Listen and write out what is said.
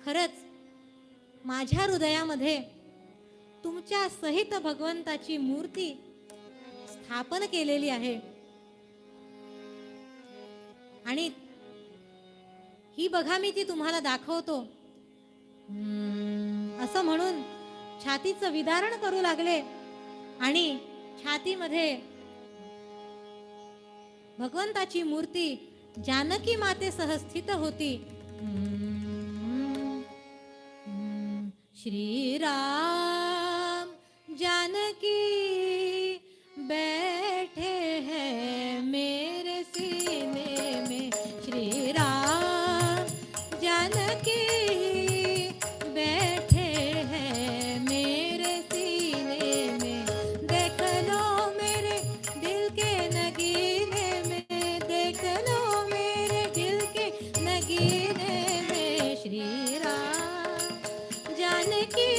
खरंच माझ्या हृदयामध्ये तुमच्या सहित भगवंताची मूर्ती स्थापन केलेली आहे आणि ही बघा मी ती तुम्हाला दाखवतो असं म्हणून छातीचं विदारण करू लागले आणि छातीमध्ये भगवंताची मूर्ती जानकी मातेसह स्थित होती। श्री राम जानकी बैठे हैं मेरे सीने में, श्री राम जानकी बैठे हैं मेरे सीने में, देख लो मेरे दिल के नगीने में, देख लो मेरे दिल के नगीने में, श्री राम जानकी